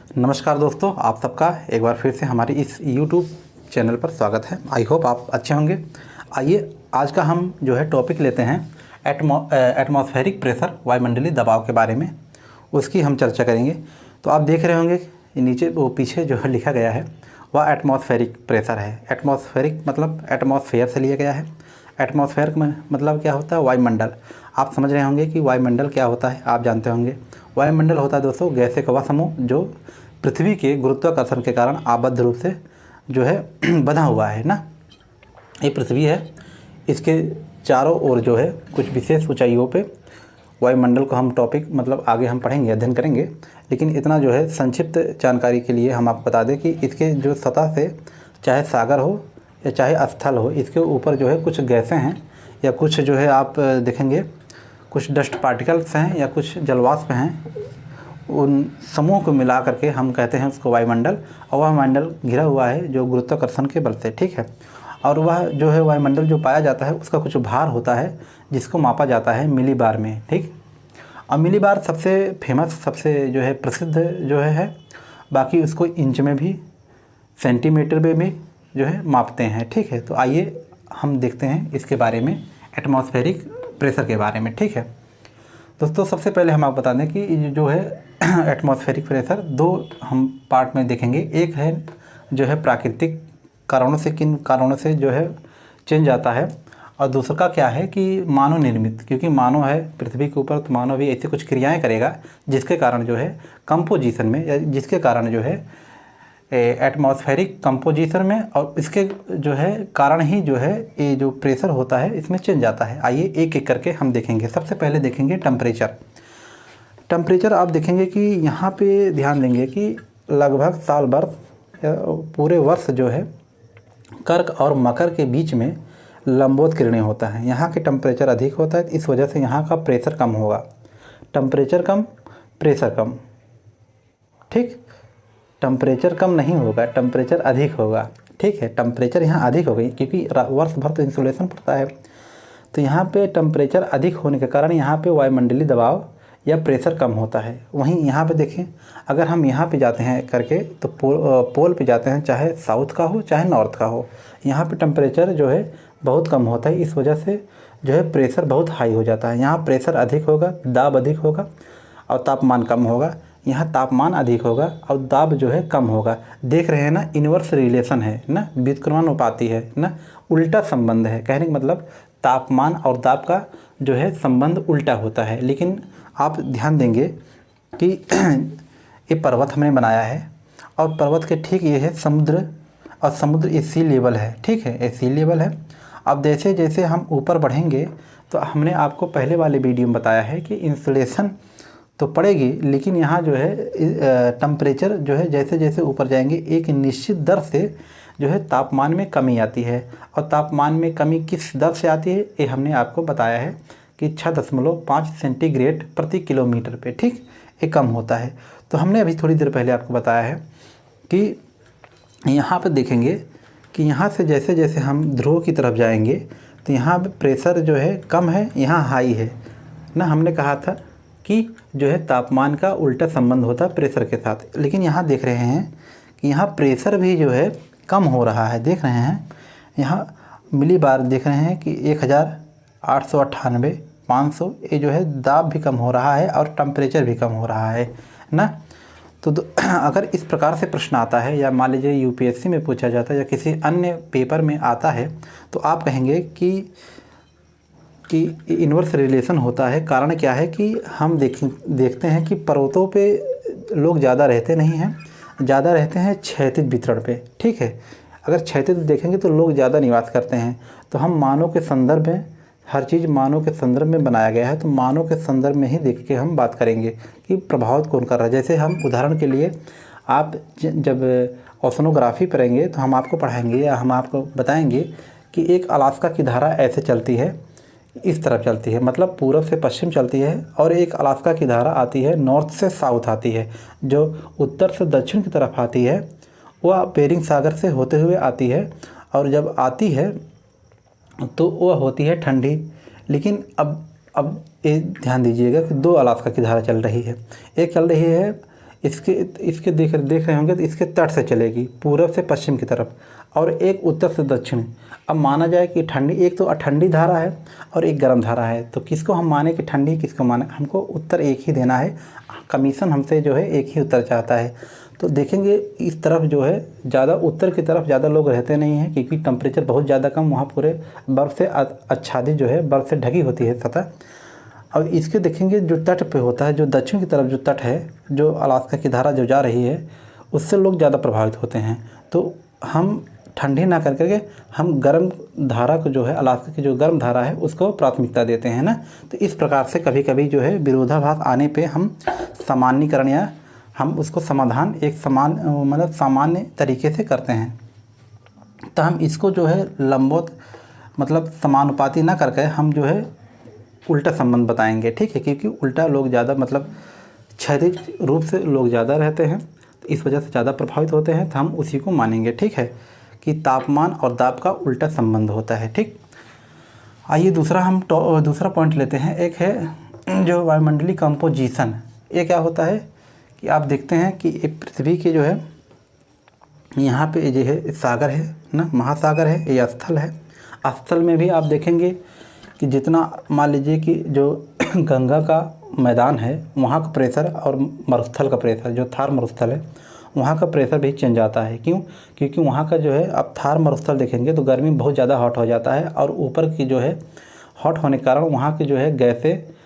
नमस्कार दोस्तों, आप सबका एक बार फिर से हमारी इस YouTube चैनल पर स्वागत है। आई होप आप अच्छे होंगे। आइए आज का हम जो है टॉपिक लेते हैं एटमॉस्फेरिक प्रेशर, वायुमंडलीय दबाव के बारे में, उसकी हम चर्चा करेंगे। तो आप देख रहे होंगे नीचे वो पीछे जो है लिखा गया है वह एटमॉस्फेरिक प्रेशर है। एटमॉस्फेरिक मतलब एटमॉस्फेयर से लिया गया है। एटमॉस्फेयर में मतलब क्या होता है? वायुमंडल। आप समझ रहे होंगे कि वायुमंडल क्या होता है, आप जानते होंगे। वायुमंडल होता है दोस्तों गैसें का वह समूह जो पृथ्वी के गुरुत्वाकर्षण के कारण आबद्ध रूप से जो है बंधा हुआ है ना। ये पृथ्वी है, इसके चारों ओर जो है कुछ विशेष ऊंचाइयों पे वायुमंडल को हम टॉपिक मतलब आगे हम पढ़ेंगे, अध्ययन करेंगे। लेकिन इतना जो है संक्षिप्त जानकारी के लिए हम आपको बता दें कि इसके जो सतह से चाहे सागर हो या चाहे स्थल हो, इसके ऊपर जो है कुछ गैसें हैं या कुछ जो है आप देखेंगे कुछ डस्ट पार्टिकल्स हैं या कुछ जलवाष्प हैं। उन समूह को मिला करके हम कहते हैं उसको वायुमंडल। और वह मंडल घिरा हुआ है जो गुरुत्वाकर्षण के बल से, ठीक है। और वह जो है वायुमंडल जो पाया जाता है उसका कुछ भार होता है जिसको मापा जाता है मिलीबार में, ठीक। और मिलीबार सबसे फेमस, सबसे जो है प्रसिद्ध जो है। बाकी उसको इंच में भी, सेंटीमीटर में भी जो है मापते हैं, ठीक है। तो आइए हम देखते हैं इसके बारे में, एटमॉस्फेरिक प्रेशर के बारे में, ठीक है दोस्तों। सबसे पहले हम आपको बता दें कि जो है एटमॉस्फेरिक प्रेशर दो हम पार्ट में देखेंगे। एक है जो है प्राकृतिक कारणों से, किन कारणों से जो है चेंज आता है, और दूसरा का क्या है कि मानव निर्मित, क्योंकि मानव है पृथ्वी के ऊपर, तो मानव भी ऐसी कुछ क्रियाएं करेगा जिसके कारण जो है कंपोजिशन में, या जिसके कारण जो है एटमॉस्फेरिक कंपोजिशन में, और इसके जो है कारण ही जो है ये जो प्रेशर होता है इसमें चेंज आता है। आइए एक एक करके हम देखेंगे। सबसे पहले देखेंगे टेम्परेचर। टेम्परेचर आप देखेंगे कि यहाँ पे ध्यान देंगे कि लगभग साल भर पूरे वर्ष जो है कर्क और मकर के बीच में लंबवत किरणें होता है। यहाँ के टेम्परेचर अधिक होता है, इस वजह से यहाँ का प्रेशर कम होगा। टेम्परेचर कम, प्रेशर कम, ठीक। टेम्परेचर कम नहीं होगा, टेम्परेचर अधिक होगा, ठीक है। टेम्परेचर यहाँ अधिक हो गई क्योंकि वर्ष भर तो इंसुलेशन पड़ता है, तो यहाँ पे टेम्परेचर अधिक होने के कारण यहाँ पे वायुमंडलीय दबाव या प्रेशर कम होता है। वहीं यहाँ पे देखें, अगर हम यहाँ पे जाते हैं करके तो पोल पे जाते हैं, चाहे साउथ का हो चाहे नॉर्थ का हो, यहाँ पे टेम्परेचर जो है बहुत कम होता है। इस वजह से जो है प्रेशर बहुत हाई हो जाता है। यहाँ प्रेशर अधिक होगा, दाब अधिक होगा और तापमान कम होगा। यहाँ तापमान अधिक होगा और दाब जो है कम होगा। देख रहे हैं ना, इन्वर्स रिलेशन है ना, व्युत्क्रमानुपाती है ना, उल्टा संबंध है। कहने का मतलब तापमान और दाब का जो है संबंध उल्टा होता है। लेकिन आप ध्यान देंगे कि ये पर्वत हमने बनाया है और पर्वत के ठीक ये है समुद्र, और समुद्र ये सी लेवल है, ठीक है, ये सी लेवल है। अब जैसे जैसे हम ऊपर बढ़ेंगे तो हमने आपको पहले वाले वीडियो में बताया है कि इंसुलेशन तो पड़ेगी, लेकिन यहाँ जो है टेम्परेचर जो है जैसे जैसे ऊपर जाएंगे एक निश्चित दर से जो है तापमान में कमी आती है। और तापमान में कमी किस दर से आती है ये हमने आपको बताया है कि 6.5 सेंटीग्रेड प्रति किलोमीटर पे, ठीक, ये कम होता है। तो हमने अभी थोड़ी देर पहले आपको बताया है कि यहाँ पर देखेंगे कि यहाँ से जैसे जैसे हम ध्रुव की तरफ जाएंगे तो यहाँ पे प्रेशर जो है कम है, यहाँ हाई है ना। हमने कहा था कि जो है तापमान का उल्टा संबंध होता है प्रेशर के साथ, लेकिन यहाँ देख रहे हैं कि यहाँ प्रेशर भी जो है कम हो रहा है। देख रहे हैं यहाँ मिलीबार देख रहे हैं कि 1898, 500, ये जो है दाब भी कम हो रहा है और टेम्परेचर भी कम हो रहा है ना। तो अगर इस प्रकार से प्रश्न आता है, या मान लीजिए यूपीएससी में पूछा जाता है या किसी अन्य पेपर में आता है, तो आप कहेंगे कि इन्वर्स रिलेशन होता है। कारण क्या है कि हम देखते हैं कि पर्वतों पे लोग ज़्यादा रहते नहीं हैं, ज़्यादा रहते हैं क्षैतिज वितरण पे, ठीक है। अगर क्षैतिज देखेंगे तो लोग ज़्यादा निवास करते हैं। तो हम मानव के संदर्भ में, हर चीज़ मानव के संदर्भ में बनाया गया है, तो मानव के संदर्भ में ही देख के हम बात करेंगे कि प्रभावित कौन कर रहा है। जैसे हम उदाहरण के लिए, आप जब ओशनोग्राफी पढ़ेंगे तो हम आपको पढ़ाएंगे या हम आपको बताएंगे कि एक अलास्का की धारा ऐसे चलती है, इस तरफ चलती है, मतलब पूरब से पश्चिम चलती है, और एक अलास्का की धारा आती है नॉर्थ से साउथ आती है, जो उत्तर से दक्षिण की तरफ आती है, वह बेरिंग सागर से होते हुए आती है। और जब आती है तो वह होती है ठंडी। लेकिन अब ये ध्यान दीजिएगा कि दो अलास्का की धारा चल रही है। एक चल रही है इसके इसके देख रहे होंगे तो इसके तट से चलेगी पूरब से पश्चिम की तरफ, और एक उत्तर से दक्षिण। अब माना जाए कि ठंडी, एक तो ठंडी धारा है और एक गर्म धारा है, तो किसको हम माने कि ठंडी, किसको माने, हमको उत्तर एक ही देना है। कमीशन हमसे जो है एक ही उत्तर चाहता है। तो देखेंगे इस तरफ जो है ज़्यादा उत्तर की तरफ ज़्यादा लोग रहते नहीं हैं, क्योंकि टेम्परेचर बहुत ज़्यादा कम, वहाँ पूरे बर्फ़ से आच्छादित जो है, बर्फ़ से ढकी होती है सतह। अब इसके देखेंगे जो तट पे होता है, जो दक्षिण की तरफ जो तट है, जो अलास्का की धारा जो जा रही है, उससे लोग ज़्यादा प्रभावित होते हैं। तो हम ठंडी ना करके हम गर्म धारा को जो है, अलास्का की जो गर्म धारा है उसको प्राथमिकता देते हैं ना। तो इस प्रकार से कभी कभी जो है विरोधाभास आने पे हम सामान्यीकरण या हम उसको समाधान एक मतलब सामान्य तरीके से करते हैं। तो हम इसको जो है लंबवत मतलब समानुपाती ना करके हम जो है उल्टा संबंध बताएंगे, ठीक है, क्योंकि उल्टा लोग ज़्यादा मतलब क्षैतिज रूप से लोग ज़्यादा रहते हैं, तो इस वजह से ज़्यादा प्रभावित होते हैं। तो हम उसी को मानेंगे, ठीक है, कि तापमान और दाब का उल्टा संबंध होता है। ठीक, आइए दूसरा पॉइंट लेते हैं। एक है जो वायुमंडलीय कंपोजिशन। ये क्या होता है कि आप देखते हैं कि पृथ्वी के जो है यहाँ पे जो है सागर है ना, महासागर है, ये स्थल है। स्थल में भी आप देखेंगे कि जितना मान लीजिए कि जो गंगा का मैदान है वहाँ का प्रेशर और मरुस्थल का प्रेशर, जो थार मरुस्थल है वहाँ का प्रेशर भी चेंज आता है। क्यों? क्योंकि वहाँ का जो है, अब थार मरुस्थल देखेंगे तो गर्मी बहुत ज़्यादा हॉट हो जाता है, और ऊपर की जो है हॉट होने के कारण वहाँ की जो है गैसें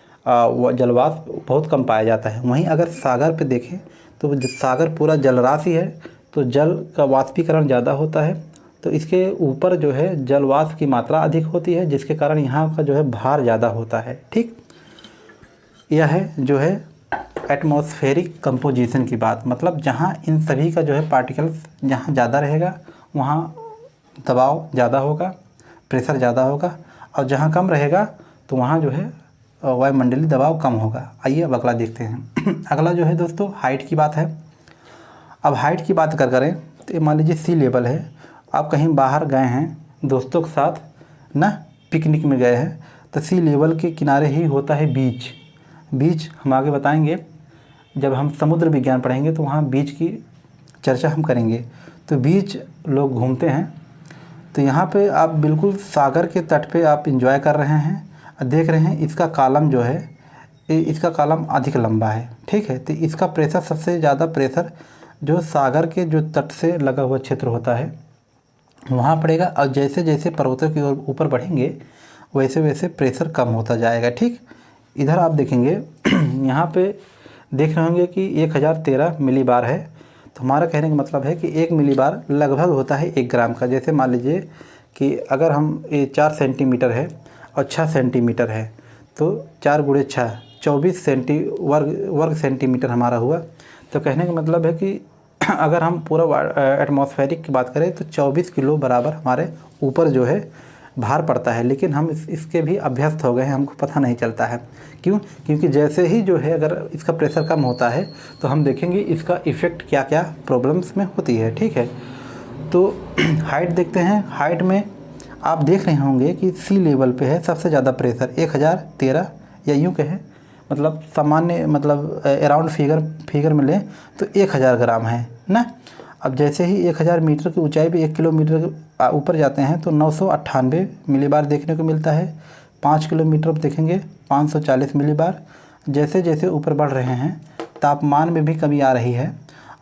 जलवाष्प बहुत कम पाया जाता है। वहीं अगर सागर पे देखें तो सागर पूरा जलराशि है, तो जल का वाष्पीकरण ज़्यादा होता है, तो इसके ऊपर जो है जलवाष्प की मात्रा अधिक होती है, जिसके कारण यहाँ का जो है भार ज़्यादा होता है। ठीक, यह है जो है एटमॉस्फेरिक कंपोजिशन की बात, मतलब जहाँ इन सभी का जो है पार्टिकल्स जहाँ ज़्यादा रहेगा वहाँ दबाव ज़्यादा होगा, प्रेशर ज़्यादा होगा, और जहाँ कम रहेगा तो वहाँ जो है वायुमंडलीय दबाव कम होगा। आइए अब अगला देखते हैं। अगला जो है दोस्तों हाइट की बात है। अब हाइट की बात करें तो मान लीजिए सी लेवल है, आप कहीं बाहर गए हैं दोस्तों के साथ ना, पिकनिक में गए हैं, तो सी लेवल के किनारे ही होता है बीच। बीच हम आगे बताएंगे, जब हम समुद्र विज्ञान पढ़ेंगे तो वहाँ बीच की चर्चा हम करेंगे। तो बीच लोग घूमते हैं, तो यहाँ पे आप बिल्कुल सागर के तट पे आप इंजॉय कर रहे हैं, देख रहे हैं इसका कॉलम जो है, इसका कॉलम अधिक लंबा है। ठीक है, तो इसका प्रेशर, सबसे ज़्यादा प्रेशर जो सागर के जो तट से लगा हुआ क्षेत्र होता है वहाँ पड़ेगा, और जैसे जैसे पर्वतों की ओर ऊपर बढ़ेंगे वैसे वैसे प्रेशर कम होता जाएगा। ठीक, इधर आप देखेंगे यहाँ पे देख रहे होंगे कि 1013 मिलीबार है। तो हमारा कहने का मतलब है कि 1 मिलीबार लगभग होता है 1 ग्राम का। जैसे मान लीजिए कि अगर हम ये 4 सेंटीमीटर है और 6 सेंटीमीटर है, तो 4 × 6 24 वर्ग सेंटीमीटर हमारा हुआ। तो कहने का मतलब है कि अगर हम पूरा एटमॉस्फेरिक की बात करें तो 24 किलो बराबर हमारे ऊपर जो है भार पड़ता है। लेकिन हम इसके भी अभ्यस्त हो गए हैं, हमको पता नहीं चलता है। क्यों? क्योंकि जैसे ही जो है अगर इसका प्रेशर कम होता है तो हम देखेंगे इसका इफ़ेक्ट क्या क्या प्रॉब्लम्स में होती है। ठीक है, तो हाइट देखते हैं। हाइट में आप देख रहे होंगे कि सी लेवल पे है सबसे ज़्यादा प्रेशर 1013, या यूँ कहें मतलब सामान्य मतलब अराउंड फिगर में लें तो 1000 ग्राम है ना। अब जैसे ही 1000 मीटर की ऊंचाई पे 1 किलोमीटर ऊपर जाते हैं तो 998 मिलीबार देखने को मिलता है। 5 किलोमीटर देखेंगे 540 मिलीबार। जैसे जैसे ऊपर बढ़ रहे हैं तापमान में भी कमी आ रही है,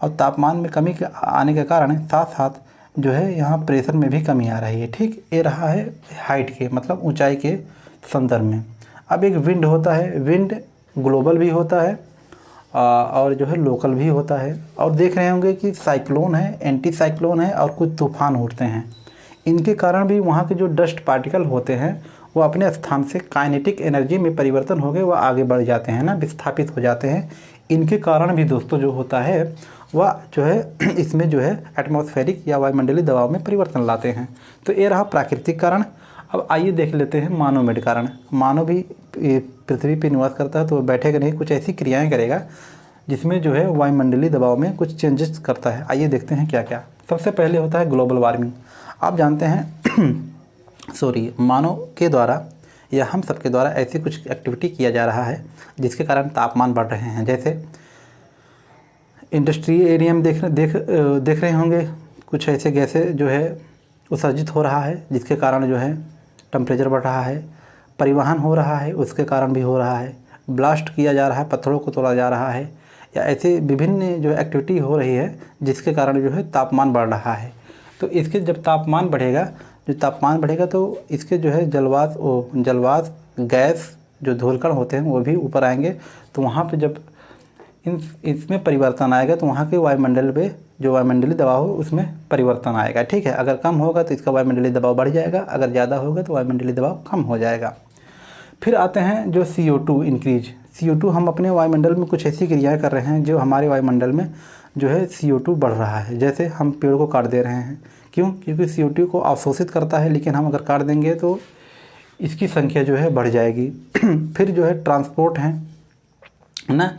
और तापमान में कमी आने के कारण साथ साथ जो है यहाँ प्रेशर में भी कमी आ रही है। ठीक, ये रहा है हाइट के मतलब ऊंचाई के संदर्भ में। अब एक विंड होता है, विंड ग्लोबल भी होता है और जो है लोकल भी होता है। और देख रहे होंगे कि साइक्लोन है, एंटी साइक्लोन है, और कुछ तूफान उठते हैं। इनके कारण भी वहाँ के जो डस्ट पार्टिकल होते हैं वो अपने स्थान से काइनेटिक एनर्जी में परिवर्तन हो गए, वह आगे बढ़ जाते हैं ना, विस्थापित हो जाते हैं। इनके कारण भी दोस्तों जो होता है वह जो है इसमें जो है एटमॉस्फेरिक या वायुमंडलीय दबाव में परिवर्तन लाते हैं। तो ये रहा प्राकृतिक कारण। अब आइए देख लेते हैं मानव मेड कारण। मानव भी पृथ्वी पे निवास करता है, तो वह बैठेगा नहीं, कुछ ऐसी क्रियाएं करेगा जिसमें जो है वायुमंडलीय दबाव में कुछ चेंजेस करता है। आइए देखते हैं क्या क्या। सबसे पहले होता है ग्लोबल वार्मिंग। आप जानते हैं मानव के द्वारा या हम सबके द्वारा ऐसी कुछ एक्टिविटी किया जा रहा है जिसके कारण तापमान बढ़ रहे हैं। जैसे इंडस्ट्रियल एरिया में देख रहे होंगे कुछ ऐसे गैसें जो है उत्सर्जित हो रहा है, जिसके कारण जो है टेम्परेचर बढ़ रहा है। परिवहन हो रहा है, उसके कारण भी हो रहा है। ब्लास्ट किया जा रहा है, पत्थरों को तोड़ा जा रहा है, या ऐसे विभिन्न जो एक्टिविटी हो रही है जिसके कारण जो है तापमान बढ़ रहा है। तो इसके जब तापमान बढ़ेगा तो इसके जो है जलवाष्प गैस जो धूलकण होते हैं वो भी ऊपर आएंगे। तो वहाँ पे जब इसमें परिवर्तन आएगा तो वहाँ के वायुमंडल पे जो वायुमंडलीय दबाव हो उसमें परिवर्तन आएगा। ठीक है, अगर कम होगा तो इसका वायुमंडलीय दबाव बढ़ जाएगा, अगर ज़्यादा होगा तो वायुमंडलीय दबाव कम हो जाएगा। फिर आते हैं जो CO2 इंक्रीज। CO2 हम अपने वायुमंडल में कुछ ऐसी क्रियाएं कर रहे हैं जो हमारे वायुमंडल में जो है CO2 बढ़ रहा है। जैसे हम पेड़ को काट दे रहे हैं, क्यों? क्योंकि CO2 को अवशोषित करता है, लेकिन हम अगर काट देंगे तो इसकी संख्या जो है बढ़ जाएगी। फिर जो है ट्रांसपोर्ट है ना,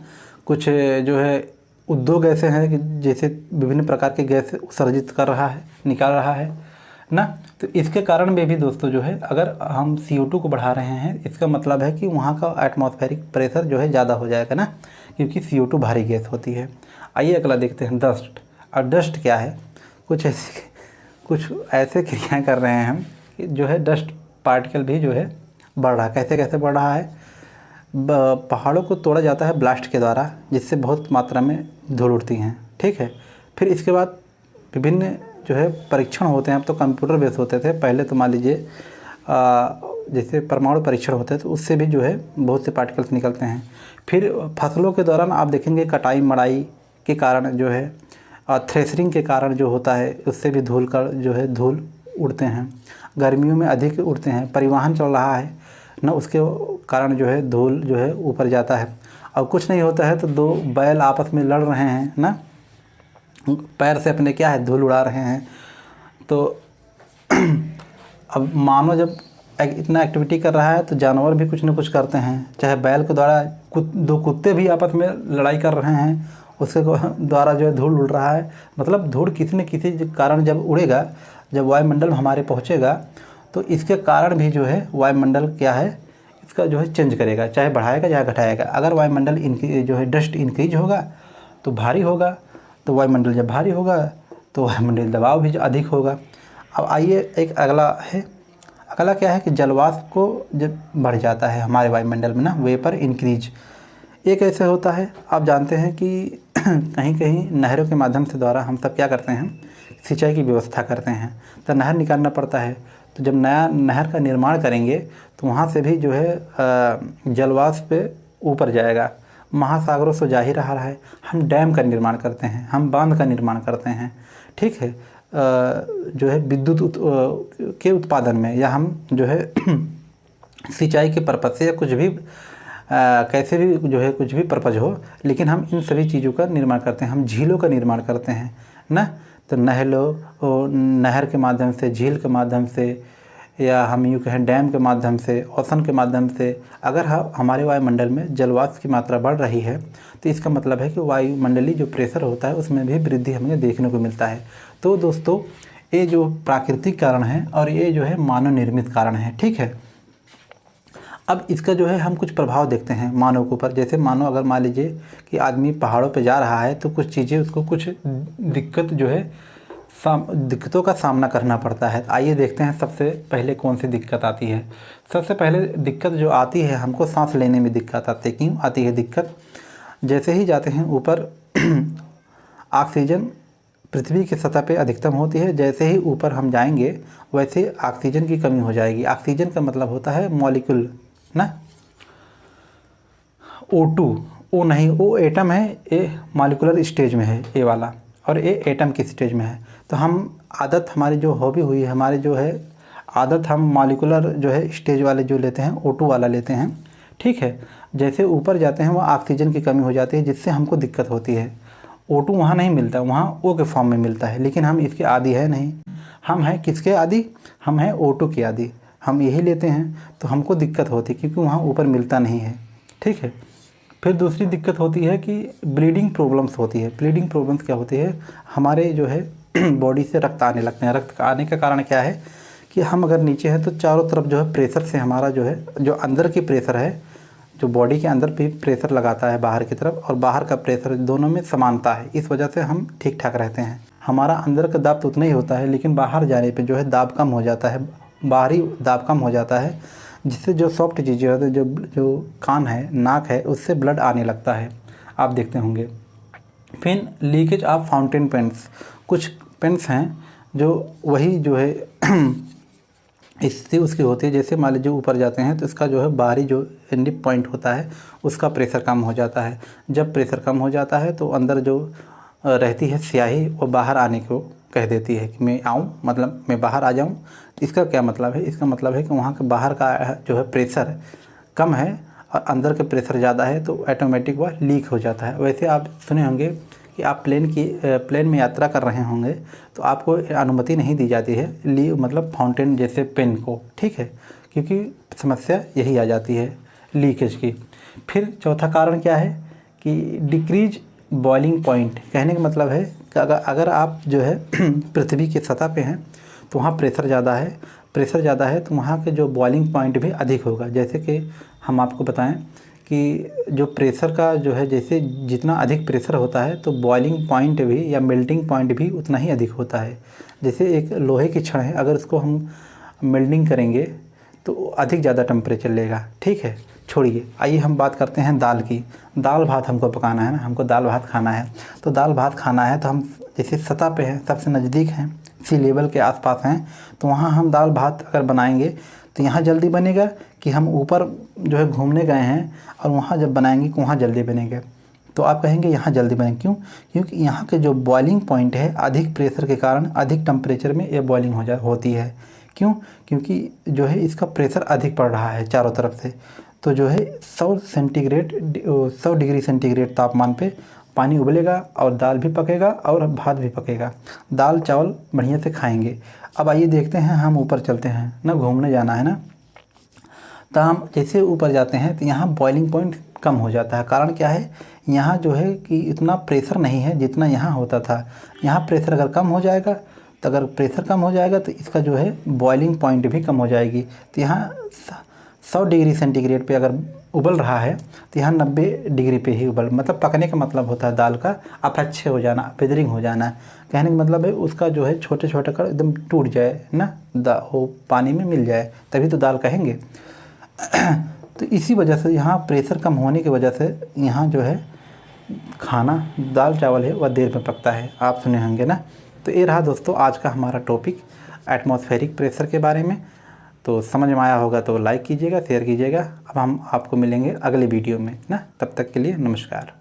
कुछ जो है उद्योग ऐसे हैं कि जैसे विभिन्न प्रकार के गैस उत्सर्जित कर रहा है, निकाल रहा है ना। तो इसके कारण में भी दोस्तों जो है अगर हम CO2 को बढ़ा रहे हैं, इसका मतलब है कि वहाँ का एटमॉस्फेरिक प्रेशर जो है ज़्यादा हो जाएगा ना, क्योंकि CO2 भारी गैस होती है। आइए अगला देखते हैं डस्ट। और डस्ट क्या है? कुछ ऐसे क्रियाएँ कर रहे हैं हम कि जो है डस्ट पार्टिकल भी जो है बढ़ रहा है। कैसे बढ़ रहा है? पहाड़ों को तोड़ा जाता है ब्लास्ट के द्वारा, जिससे बहुत मात्रा में धूल उड़ती हैं। ठीक है, फिर इसके बाद विभिन्न जो है परीक्षण होते हैं। अब तो कंप्यूटर बेस होते थे, पहले तो मान लीजिए जैसे परमाणु परीक्षण होते थे, उससे भी जो है बहुत से पार्टिकल्स निकलते हैं। फिर फसलों के दौरान आप देखेंगे कटाई मड़ाई के कारण जो है थ्रेशरिंग के कारण जो होता है उससे भी धूल उड़ते हैं। गर्मियों में अधिक उड़ते हैं। परिवहन चल रहा है ना, उसके कारण जो है धूल जो है ऊपर जाता है। अब कुछ नहीं होता है तो दो बैल आपस में लड़ रहे हैं ना, पैर से अपने क्या है धूल उड़ा रहे हैं। तो अब मानव जब इतना एक्टिविटी कर रहा है तो जानवर भी कुछ न कुछ करते हैं। चाहे बैल के द्वारा दो कुत्ते भी आपस में लड़ाई कर रहे हैं, उसके द्वारा जो है धूल उड़ रहा है। मतलब धूल किसी न किसी कारण जब उड़ेगा, जब वायुमंडल में हमारे पहुँचेगा तो इसके कारण भी जो है वायुमंडल क्या है इसका जो है चेंज करेगा, चाहे बढ़ाएगा चाहे घटाएगा। अगर वायुमंडल जो है डस्ट इंक्रीज होगा तो भारी होगा, तो वायुमंडल जब भारी होगा तो वायुमंडलीय दबाव भी अधिक होगा। अब आइए एक अगला क्या है कि जलवाष्प को जब बढ़ जाता है हमारे वायुमंडल में ना, वेपर इंक्रीज। ये कैसे होता है? आप जानते हैं कि कहीं कहीं नहरों के माध्यम से द्वारा हम सब क्या करते हैं, सिंचाई की व्यवस्था करते हैं, तो नहर निकालना पड़ता है। तो जब नया नहर का निर्माण करेंगे तो वहाँ से भी जो है जलवाष्प पे ऊपर जाएगा, महासागरों से जा ही रहा है। हम डैम का निर्माण करते हैं, हम बांध का निर्माण करते हैं। ठीक है, जो है विद्युत के उत्पादन में, या हम जो है सिंचाई के पर्पज़ से, या कुछ भी कैसे भी जो है कुछ भी पर्पज़ हो, लेकिन हम इन सभी चीज़ों का निर्माण करते हैं। हम झीलों का निर्माण करते हैं ना, तो नहर के माध्यम से, झील के माध्यम से, या हम यूँ कहें डैम के माध्यम से, ओशन के माध्यम से अगर हमारे वायुमंडल में जलवाष्प की मात्रा बढ़ रही है तो इसका मतलब है कि वायुमंडलीय जो प्रेशर होता है उसमें भी वृद्धि हमें देखने को मिलता है। तो दोस्तों ये जो प्राकृतिक कारण है और ये जो है मानव निर्मित कारण है। ठीक है, अब इसका जो है हम कुछ प्रभाव देखते हैं मानव के ऊपर। जैसे मानो अगर मान लीजिए कि आदमी पहाड़ों पे जा रहा है तो कुछ चीज़ें उसको कुछ दिक्कतों का सामना करना पड़ता है। आइए देखते हैं सबसे पहले कौन सी दिक्कत आती है। सबसे पहले दिक्कत जो आती है, हमको सांस लेने में दिक्कत आती है। क्यों आती है दिक्कत? जैसे ही जाते हैं ऊपर ऑक्सीजन पृथ्वी की सतह पे अधिकतम होती है। जैसे ही ऊपर हम जाएंगे वैसे ऑक्सीजन की कमी हो जाएगी। ऑक्सीजन का मतलब होता है मॉलिक्यूल ना, O2, O नहीं, O एटम है, ए मॉलिक्यूलर स्टेज में है ए वाला, और ए एटम की स्टेज में है। तो हम हमारी जो हॉबी हुई है, हमारी जो है आदत, हम मॉलिक्यूलर जो है स्टेज वाले जो लेते हैं, O2 वाला लेते हैं। ठीक है, जैसे ऊपर जाते हैं वहाँ ऑक्सीजन की कमी हो जाती है, जिससे हमको दिक्कत होती है। O2 वहाँ नहीं मिलता, वहाँ O के फॉर्म में मिलता है, लेकिन हम इसके आदी है नहीं। हम हैं किसके आदी? हम हैं O2 के आदी। हम यही लेते हैं तो हमको दिक्कत होती है, क्योंकि वहाँ ऊपर मिलता नहीं है। ठीक है, फिर दूसरी दिक्कत होती है कि ब्लीडिंग प्रॉब्लम्स होती है। ब्लीडिंग प्रॉब्लम्स क्या होती है? हमारे जो है बॉडी से रक्त आने लगते हैं। रक्त आने का कारण क्या है कि हम अगर नीचे हैं तो चारों तरफ जो है प्रेशर से हमारा जो है, जो अंदर की प्रेशर है, जो बॉडी के अंदर भी प्रेशर लगाता है बाहर की तरफ, और बाहर का प्रेशर, दोनों में समानता है। इस वजह से हम ठीक ठाक रहते हैं। हमारा अंदर का दाब तो उतना ही होता है, लेकिन बाहर जाने पे जो है दाब कम हो जाता है, बाहरी दाब कम हो जाता है, जिससे जो सॉफ्ट चीज़ें होती है, जो कान है, नाक है, उससे ब्लड आने लगता है, आप देखते होंगे। फिर लीकेज ऑफ फाउंटेन पेंस, कुछ पेंस हैं जो वही जो है इससे उसकी होती है, जैसे मान लीजिए ऊपर जाते हैं तो इसका जो है बाहरी जो निप पॉइंट होता है उसका प्रेशर कम हो जाता है। जब प्रेशर कम हो जाता है तो अंदर जो रहती है स्याही वो बाहर आने को कह देती है कि मैं आऊँ, मतलब मैं बाहर आ जाऊँ। इसका क्या मतलब है? इसका मतलब है कि वहाँ के बाहर का जो है प्रेशर कम है और अंदर का प्रेशर ज़्यादा है, तो ऑटोमेटिक वह लीक हो जाता है। वैसे आप सुने होंगे कि आप प्लेन में यात्रा कर रहे होंगे तो आपको अनुमति नहीं दी जाती है मतलब फाउंटेन जैसे पेन को, ठीक है, क्योंकि समस्या यही आ जाती है लीकेज की। फिर चौथा कारण क्या है कि डिक्रीज बॉइलिंग पॉइंट। कहने का मतलब है कि अगर आप जो है पृथ्वी की सतह पे हैं तो वहाँ प्रेशर ज़्यादा है तो वहाँ के जो बॉइलिंग पॉइंट भी अधिक होगा। जैसे कि हम आपको बताएं कि जो प्रेशर का जो है, जैसे जितना अधिक प्रेशर होता है तो बॉइलिंग पॉइंट भी या मेल्टिंग पॉइंट भी उतना ही अधिक होता है। जैसे एक लोहे की छड़ है, अगर उसको हम मेल्टिंग करेंगे तो अधिक ज़्यादा टेम्परेचर लेगा, ठीक है। छोड़िए, आइए हम बात करते हैं दाल की। दाल भात हमको पकाना है ना, हमको दाल भात खाना है। तो दाल भात खाना है तो हम जैसे सतह पे हैं, सबसे नज़दीक हैं, सी लेवल के आसपास हैं, तो वहाँ हम दाल भात अगर बनाएंगे तो यहाँ जल्दी बनेगा कि हम ऊपर जो है घूमने गए हैं और वहाँ जब बनाएंगे तो वहाँ जल्दी बनेंगे। तो आप कहेंगे यहाँ जल्दी बनेंगे, क्यों? क्योंकि यहाँ के जो बॉइलिंग पॉइंट है अधिक प्रेशर के कारण अधिक टेम्परेचर में ये बॉइलिंग होती है। क्यों? क्योंकि जो है इसका प्रेशर अधिक पड़ रहा है चारों तरफ से। तो जो है 100 डिग्री सेंटीग्रेड तापमान पे पानी उबलेगा और दाल भी पकेगा और भात भी पकेगा, दाल चावल बढ़िया से खाएंगे। अब आइए देखते हैं, हम ऊपर चलते हैं ना, घूमने जाना है ना। तो हम जैसे ऊपर जाते हैं तो यहाँ बॉइलिंग पॉइंट कम हो जाता है। कारण क्या है? यहाँ जो है कि इतना प्रेशर नहीं है जितना यहाँ होता था। यहाँ प्रेशर अगर कम हो जाएगा तो इसका जो है बॉइलिंग पॉइंट भी कम हो जाएगी। तो यहाँ 100 डिग्री सेंटीग्रेड पे अगर उबल रहा है तो यहाँ 90 डिग्री पे ही मतलब पकने का मतलब होता है दाल का अपक्षय हो जाना, बेदरिंग हो जाना। कहने का मतलब है उसका जो है छोटे छोटे कर एकदम टूट जाए ना, वो पानी में मिल जाए, तभी तो दाल कहेंगे। तो इसी वजह से यहाँ प्रेशर कम होने की वजह से यहाँ जो है खाना दाल चावल है वह देर में पकता है। आप सुने होंगे ना। तो ये रहा दोस्तों आज का हमारा टॉपिक एटमॉस्फेरिक प्रेशर के बारे में। तो समझ में आया होगा तो लाइक कीजिएगा, शेयर कीजिएगा। अब हम आपको मिलेंगे अगले वीडियो में ना, तब तक के लिए नमस्कार।